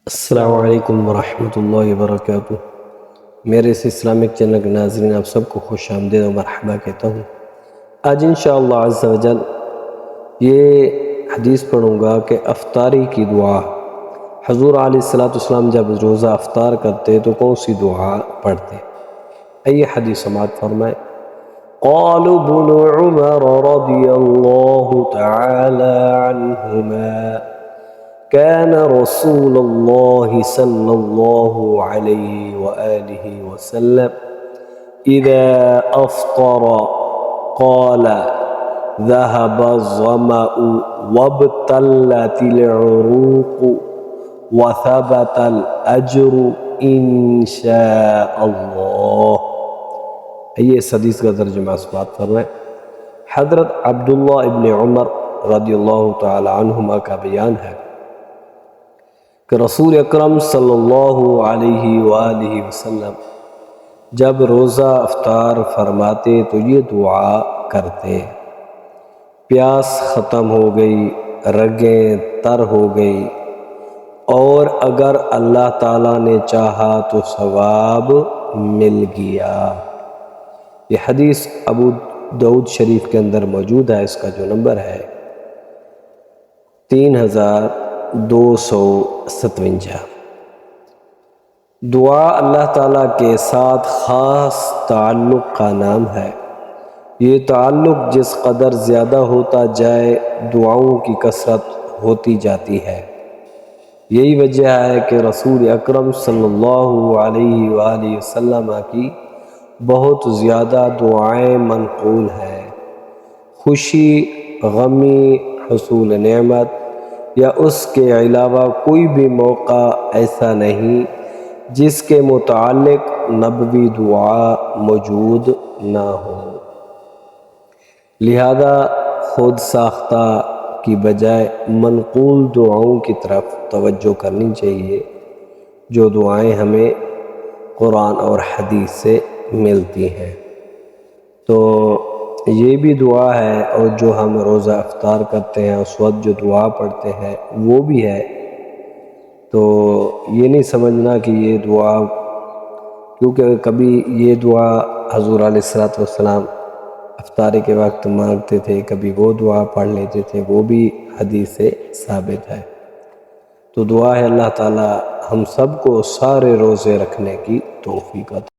السلام علیکم ورحمۃ اللہ وبرکاتہ۔ میرے اس اسلامک چینل کے ناظرین آپ سب کو خوش آمدید و مرحبا کہتا ہوں۔ آج انشاءاللہ عز و جل یہ حدیث پڑھوں گا کہ افطاری کی دعا۔ حضور علیہ السلام جب روزہ افطار کرتے تو کون سی دعا پڑھتے؟ آئیے حدیث سماعت فرمائے۔ قال ابن عمر رضی اللہ تعالی عنہما كان رسول الله صلى الله عليه وآله وسلم إذا أفطر قال ذهب الظمأ وابتلت العروق وثبت الأجر إن شاء الله۔ یہ اس حدیث کا ترجمہ سماعت فرمائیں۔ حضرت عبداللہ ابن عمر رضی اللہ تعالی عنہما کا بیان ہے کہ رسول اکرم صلی اللہ علیہ وآلہ وسلم جب روزہ افطار فرماتے تو یہ دعا کرتے: پیاس ختم ہو گئی، رگیں تر ہو گئی، اور اگر اللہ تعالیٰ نے چاہا تو ثواب مل گیا۔ یہ حدیث ابو داؤد شریف کے اندر موجود ہے۔ اس کا جو نمبر ہے 3257۔ دعا اللہ تعالیٰ کے ساتھ خاص تعلق کا نام ہے۔ یہ تعلق جس قدر زیادہ ہوتا جائے دعاؤں کی کثرت ہوتی جاتی ہے۔ یہی وجہ ہے کہ رسول اکرم صلی اللہ علیہ وآلہ وسلم کی بہت زیادہ دعائیں منقول ہیں۔ خوشی، غمی، حصول نعمت یا اس کے علاوہ کوئی بھی موقع ایسا نہیں جس کے متعلق نبوی دعا موجود نہ ہو۔ لہذا خود ساختہ کی بجائے منقول دعاؤں کی طرف توجہ کرنی چاہیے، جو دعائیں ہمیں قرآن اور حدیث سے ملتی ہیں۔ تو یہ بھی دعا ہے، اور جو ہم روزہ افطار کرتے ہیں اس وقت جو دعا پڑھتے ہیں وہ بھی ہے۔ تو یہ نہیں سمجھنا کہ یہ دعا، کیونکہ کبھی یہ دعا حضور علیہ السلام افطاری کے وقت مانگتے تھے، کبھی وہ دعا پڑھ لیتے تھے، وہ بھی حدیث سے ثابت ہے۔ تو دعا ہے اللہ تعالی ہم سب کو سارے روزے رکھنے کی توفیق عطا